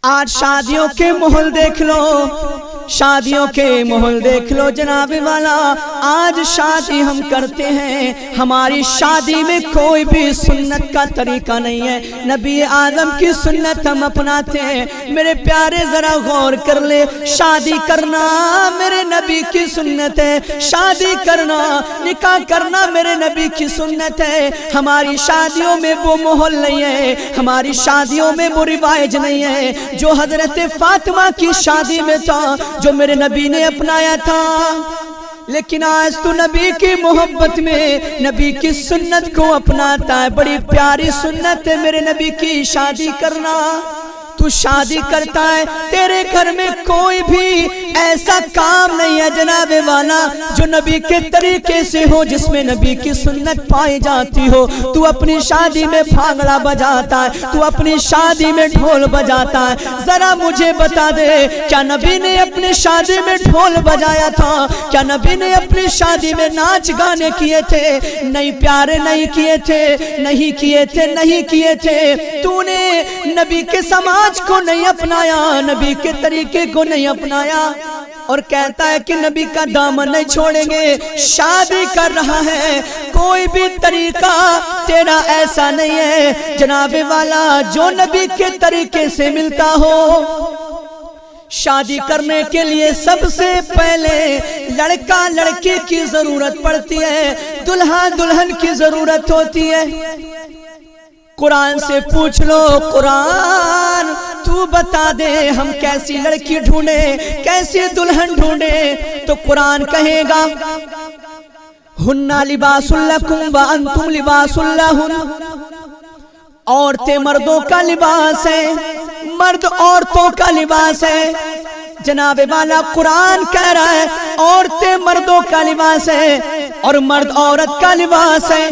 आज शादियों के माहौल देख लो, शादियों के माहौल देख लो जनाब वाला। आज शादी हम करते हैं, हमारी शादी में कोई भी सुन्नत का तरीका नहीं है। नबी आदम की सुन्नत हम अपनाते हैं। मेरे प्यारे जरा गौर कर ले, शादी करना मेरे नबी की सुन्नत है, शादी करना निकाह करना मेरे नबी की सुन्नत है। हमारी शादियों में वो माहौल नहीं है, हमारी शादियों में वो रिवाज नहीं है जो हजरत फातिमा की शादी में था, जो मेरे नबी ने अपनाया था। लेकिन आज तू नबी की मोहब्बत में नबी की सुन्नत को अपनाता है। बड़ी प्यारी सुन्नत है मेरे नबी की शादी करना। तू शादी करता है, तेरे घर में कोई भी ऐसा काम नहीं है जनाबे वाला जो नबी के तरीके से हो, जिसमें नबी की सुन्नत पाई जाती हो। तू अपनी शादी में भांगड़ा बजाता है, तू अपनी शादी में ढोल बजाता है। जरा मुझे बता दे, क्या नबी ने अपनी शादी में ढोल बजाया था? क्या नबी ने अपनी शादी में नाच गाने किए थे? नहीं प्यारे, नहीं किए थे, नहीं किए थे, नहीं किए थे। तूने नबी के समाज को नहीं अपनाया, नबी के तरीके को नहीं अपनाया, और कहता है कि नबी का दामन नहीं छोड़ेंगे। शादी कर रहा है, कोई भी तरीका तेरा ऐसा नहीं है जनाबे वाला जो नबी के तरीके से मिलता हो। शादी करने के लिए सबसे पहले लड़का लड़की की जरूरत पड़ती है, दुल्हा दुल्हन की जरूरत होती है। कुरान से पूछ लो, कुरान तू बता दे हम कैसी लड़की ढूंढे, कैसी दुल्हन ढूंढे? तो कुरान कहेगा हुन्ना लिबासुल लकुम व अंतुम लिबासुल लहुन। औरतें मर्दों का लिबास है, मर्द औरतों का लिबास है। जनाबे वाला कुरान कह रहा है औरतें मर्दों का लिबास है और मर्द औरत का लिबास है।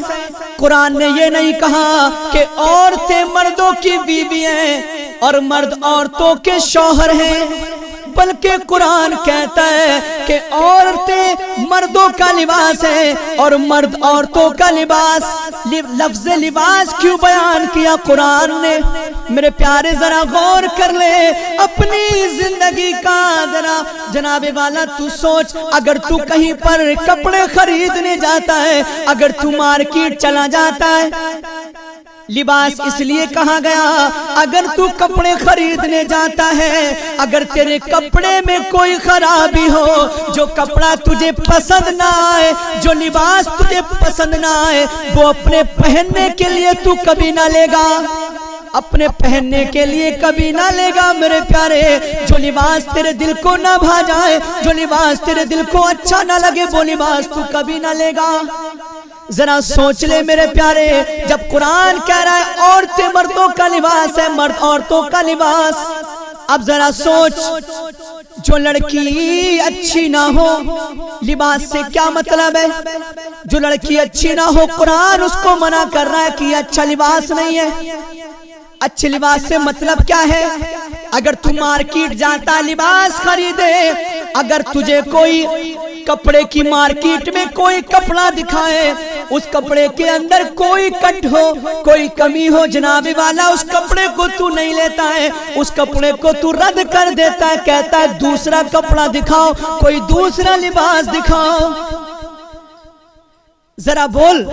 कुरान ने ये नहीं कहा कि औरतें मर्दों की बीवी हैं और मर्द औरतों के शौहर हैं, बल्कि कुरान कहता है कि औरतें मर्दों का लिबास है और मर्द औरतों का लिबास। लफ्ज लिबास क्यों बयान किया कुरान ने? मेरे प्यारे जरा गौर कर ले अपनी जिंदगी का। जरा जनाबे वाला तू सोच, अगर तू कहीं पर कपड़े खरीदने जाता है, अगर तू मार्केट चला जाता है, लिबास इसलिए कहा गया अगर तू कपड़े खरीदने जाता है, अगर तेरे कपड़े में कोई खराबी हो, जो कपड़ा तुझे पसंद ना आए, जो लिबास तुझे पसंद ना आए, वो अपने पहनने के लिए तू कभी ना लेगा, अपने पहनने के लिए कभी ना लेगा। मेरे प्यारे, जो लिबास तेरे दिल को ना भा जाए, जो लिबास तेरे दिल को अच्छा ना लगे, वो लिबास तू कभी ना लेगा। जरा सोच ले मेरे प्यारे, जब कुरान कह रहा है औरतें मर्दों का लिबास है, मर्द औरतों का लिबास, अब जरा सोच, जो लड़की अच्छी ना हो, लिबास से क्या मतलब है? जो लड़की अच्छी ना हो, कुरान उसको मना कर रहा है कि अच्छा लिबास नहीं है। अच्छे लिबास से मतलब क्या है? अगर तू मार्केट जाता लिबास खरीदे, अगर तुझे कोई कपड़े की मार्केट में कोई कपड़ा दिखाए, उस कपड़े के अंदर कोई कट हो, कोई कमी हो, जनाबे वाला उस कपड़े को तू नहीं लेता है, उस कपड़े को तू रद्द कर देता है, कहता है दूसरा कपड़ा दिखाओ, कोई दूसरा लिबास दिखाओ। जरा बोल,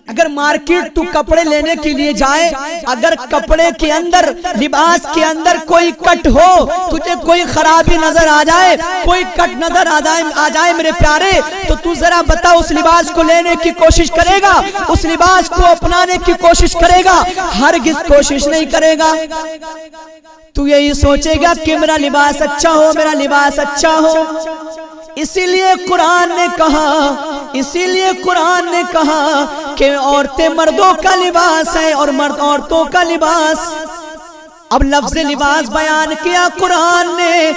अगर मार्केट तू कपड़े लेने के लिए जाए, अगर कपड़े के अंदर, लिबास के अंदर कोई कट हो, तुझे कोई खराबी नजर आ जाए, कोई कट नजर आ जाए मेरे प्यारे, तो तू जरा बता उस लिबास को लेने की कोशिश करेगा? उस लिबास को अपनाने की कोशिश करेगा? हरगिज कोशिश नहीं करेगा। तू यही सोचेगा कि मेरा लिबास अच्छा हो, मेरा लिबास अच्छा हो। इसीलिए कुरान ने कहा, इसीलिए कुरान ने कहा कि औरतें मर्दों का लिबास है और मर्द औरतों का लिबास। अब लफ्ज लिबास बयान किया कुरान ने।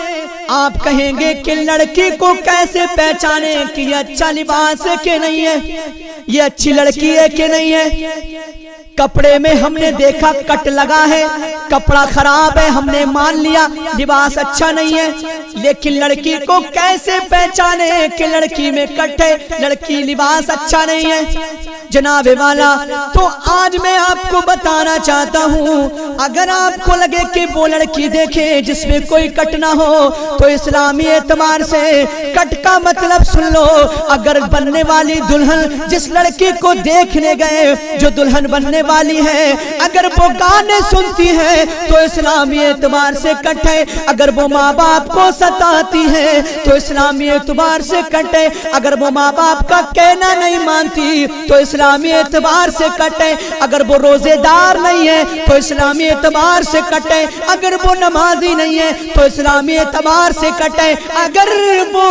आप कहेंगे कि लड़की को कैसे पहचाने कि ये अच्छा लिबास है कि नहीं है, ये अच्छी लड़की है कि नहीं है? कपड़े में हमने देखा कट लगा है, कपड़ा खराब है, हमने मान लिया लिबास अच्छा नहीं है, लेकिन लड़की को कैसे पहचाने कि लड़की में कट है, लड़की लिबास अच्छा नहीं है? जनाब वाला। तो आज मैं आपको बताना चाहता हूँ, अगर आपको लगे कि वो लड़की देखे जिसमें कोई कट ना हो, तो इस्लामी एतबार से कट का मतलब सुन लो। अगर बनने वाली दुल्हन जिस लड़की को देखने गए, जो दुल्हन बनने वाली है, अगर वो गाने सुनती है तो इस्लामी एतबार से कट है। अगर वो माँ बाप को सताती है तो इस्लामी एतबार से कट है। अगर वो माँ बाप का कहना नहीं मानती तो इस्लामी एतबार से कट है। अगर वो रोजेदार नहीं है तो इस्लामी एतबार से कट है। अगर वो नमाजी नहीं है तो इस्लामी एतबार से कट है। अगर वो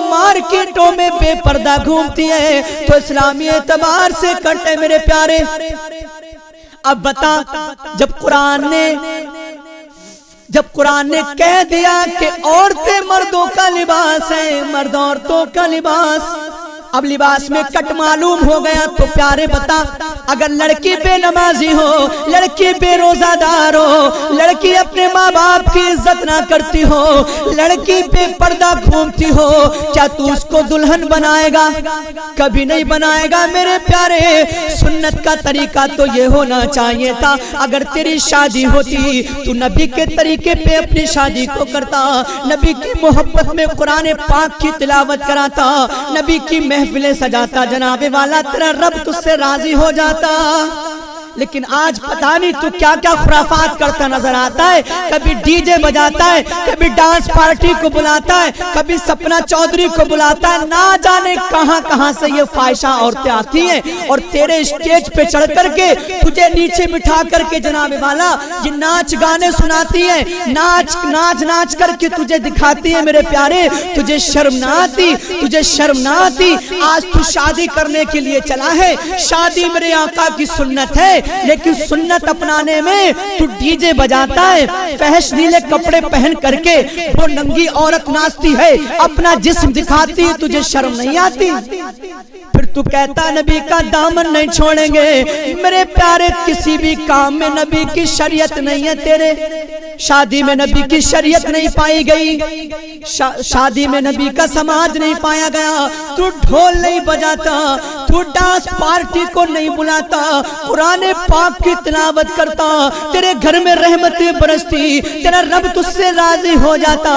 मार्केटों में बेपर्दा घूमती है तो इस्लामी एतबार से कट है। मेरे प्यारे, अब बता, जब कुरान ने कह दिया कि औरतें मर्दों का लिबास है, मर्द औरतों का लिबास, अब लिबास में कट मालूम हो गया। तो प्यारे बता, अगर लड़की बेनमाजी हो, लड़की बेरोजादार हो, लड़की अपने माँ बाप की इज्जत ना करती हो, लड़की बेपर्दा घूमती हो, क्या तू उसको दुल्हन बनाएगा? कभी नहीं बनाएगा। मेरे प्यारे, सुन्नत का तरीका तो ये होना चाहिए था, अगर तेरी शादी होती तो नबी के तरीके पे अपनी शादी को करता, नबी की मोहब्बत में कुरान पाक की तिलावत कराता, नबी की महफिलें सजाता। जनाबे वाला, तेरा रब तुझसे राजी हो जाता। लेकिन आज पता नहीं तू क्या क्या खुराफात करता नजर आता है। कभी डीजे बजाता है, कभी डांस पार्टी को बुलाता है, कभी सपना चौधरी को बुलाता है। ना जाने कहां कहां से ये फाहिशा औरतें आती हैं और तेरे स्टेज पे चढ़ करके तुझे नीचे बिठा करके जनाबे वाला ये नाच गाने सुनाती है, नाच करके तुझे दिखाती है। मेरे प्यारे, तुझे शर्म ना आती? तुझे शर्म ना आती? आज तू शादी करने के लिए चला है, शादी मेरे आका की सुन्नत है, लेकिन सुन्नत अपनाने में तू डीजे बजाता है, फहशनीले कपड़े पहन करके वो नंगी औरत नाचती है, अपना जिस्म दिखाती है, तुझे शर्म नहीं आती? फिर तू कहता नबी का दामन नहीं छोड़ेंगे। मेरे प्यारे, किसी भी काम में नबी की शरीयत नहीं है। तेरे शादी में नबी की शरीयत नहीं पाई गई, शादी में नबी का समाज नहीं पाया गया। तू ढोल नहीं बजाता, तू डांस पार्टी को नहीं बुलाता, कुरान पाक की तिलावत करता, तेरे घर में रहमतें बरसती, तेरा रब तुझसे राजी हो जाता।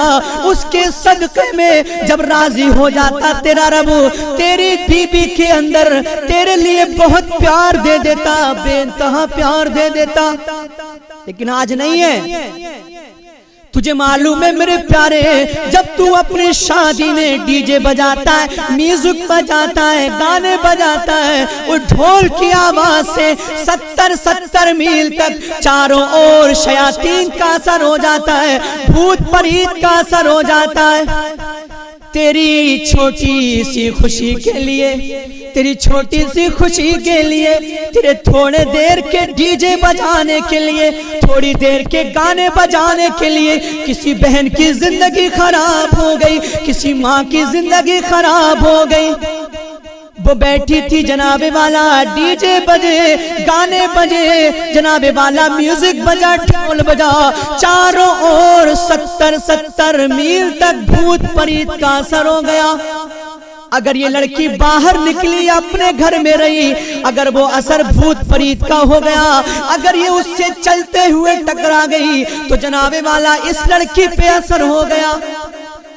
उसके सदक़े में जब राजी हो जाता तेरा रब, तेरी बीबी के अंदर तेरे लिए बहुत प्यार दे देता, बेइंतहा प्यार दे देता। लेकिन आज नहीं है। तुझे मालूम है मेरे प्यारे, जब तू अपनी शादी में डीजे बजाता है, म्यूजिक बजाता है, गाने बजाता है, वो ढोल की आवाज से 70-70 मील तक चारों ओर शयातीन का असर हो जाता है, भूत प्रेत का असर हो जाता है। तेरी छोटी सी खुशी के लिए, तेरी छोटी सी खुशी के लिए, तेरे थोड़े देर के डीजे बजाने के लिए, थोड़ी देर के गाने बजाने के लिए किसी बहन की जिंदगी खराब हो गई, किसी माँ की जिंदगी खराब हो गई। वो बैठी थी जनाबे वाला, डीजे बजे, गाने बजे, जनाबे वाला म्यूजिक बजा, ढोल बजा, चारों ओर 70-70 मील तक भूत प्रेत का असर हो गया। अगर ये लड़की बाहर निकली, अपने घर में रही, अगर वो असर भूत प्रेत का हो गया, अगर ये उससे चलते हुए टकरा गई तो जनाबे वाला इस लड़की पे असर हो गया।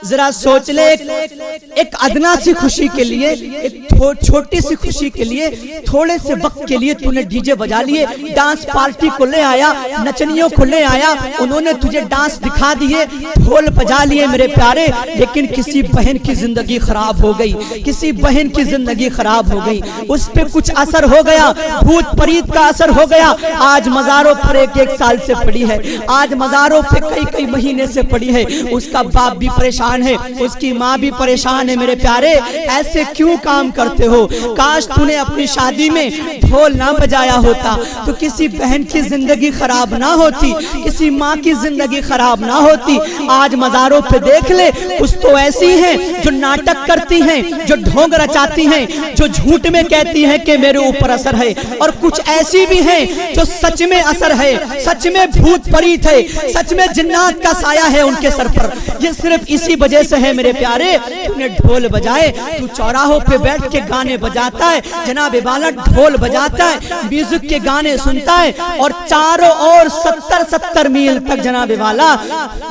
जरा सोच ले, एक अदना सी खुशी के लिए, एक छोटी सी खुशी के लिए, थोड़े से वक्त के लिए तूने डीजे बजा लिए, डांस पार्टी को ले आया, नचनियों को ले आया, उन्होंने तुझे डांस दिखा दिए, ढोल बजा लिए मेरे प्यारे, लेकिन किसी बहन की जिंदगी खराब हो गई, किसी बहन की जिंदगी खराब हो गई, उस पे कुछ असर हो गया, भूत प्रेत का असर हो गया। आज मजारों पर एक साल से पड़ी है, आज मजारों पे कई महीने से पड़ी है, उसका बाप भी परेशान है, उसकी माँ भी परेशान है। मेरे प्यारे, ऐसे क्यों काम करते हो? काश तूने अपनी शादी में ढोल ना बजाया होता तो किसी बहन की जिंदगी खराब ना होती, किसी माँ की जिंदगी खराब ना होती। आज मजारों पे देख ले, कुछ तो ऐसी हैं जो नाटक करती हैं, जो ढोंग रचाती हैं, जो झूठ में कहती हैं कि मेरे ऊपर असर है, और कुछ ऐसी भी हैं जो सच में असर है, सच में भूत प्रेत है, सच में जिन्नात का साया है उनके सर पर। ये सिर्फ इसी वजह से है मेरे प्यारे, तूने ढोल बजाए, तू चौराहों पे बैठ के کے گانے بجاتا ہے جناب والا، ڈھول بجاتا ہے، میوزک کے گانے سنتا ہے، اور چاروں اور 70 میل تک جناب والا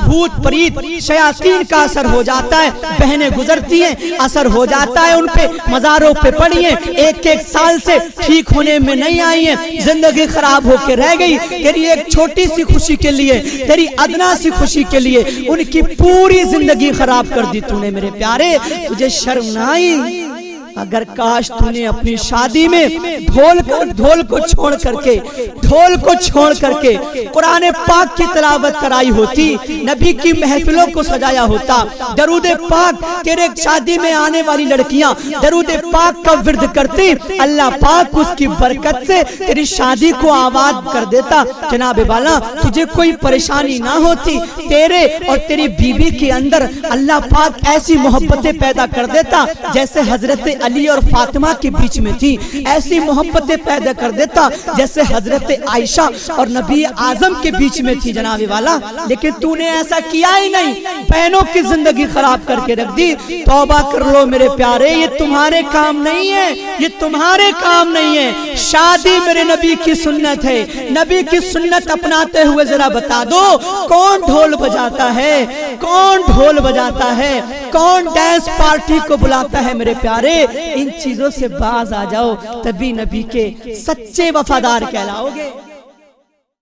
بھوت پریت شیاطین کا اثر ہو جاتا ہے، بہنیں گزرتی ہیں اثر ہو جاتا ہے ان پہ، مزاروں پہ پڑی ہیں، ایک سال سے ٹھیک ہونے میں نہیں آئی ہیں، زندگی خراب ہو کے رہ گئی، تیری ایک چھوٹی سی خوشی کے لیے، تیری ادنا سی خوشی کے لیے ان کی پوری زندگی خراب کر دی تو نے میرے پیارے، تجھے شرم نہ آئی؟ اگر کاش تو نے اپنی شادی میں ڈھول کو چھوڑ کر کے قرآن پاک کی تلاوت کرائی ہوتی، نبی کی محفلوں کو سجایا ہوتا، درود پاک، تیرے شادی میں آنے والی لڑکیاں درود پاک کا ورد کرتی، اللہ پاک اس کی برکت سے تیری شادی کو آباد کر دیتا، جناب والا تجھے کوئی پریشانی نہ ہوتی، تیرے اور تیری بیوی کے اندر اللہ پاک ایسی محبتیں پیدا کر دیتا جیسے حضرت علی اور فاطمہ کے بیچ میں تھی، ایسی محبتیں پیدا کر دیتا جیسے حضرت عائشہ اور نبی اعظم کے بیچ میں تھی جناب والا، لیکن تو نے ایسا کیا ہی نہیں، بہنوں کی زندگی خراب کر کے رکھ دی۔ توبہ کر لو میرے پیارے، یہ تمہارے کام نہیں ہے، یہ تمہارے کام نہیں ہے، شادی میرے نبی کی سنت ہے، نبی کی سنت اپناتے ہوئے ذرا بتا دو کون ڈھول بجاتا ہے، کون ڈھول بجاتا ہے، کون ڈانس پارٹی کو بلاتا ہے میرے پیارے، ان چیزوں سے باز آ جاؤ، تبھی نبی کے سچے وفادار کہلاؤ گے۔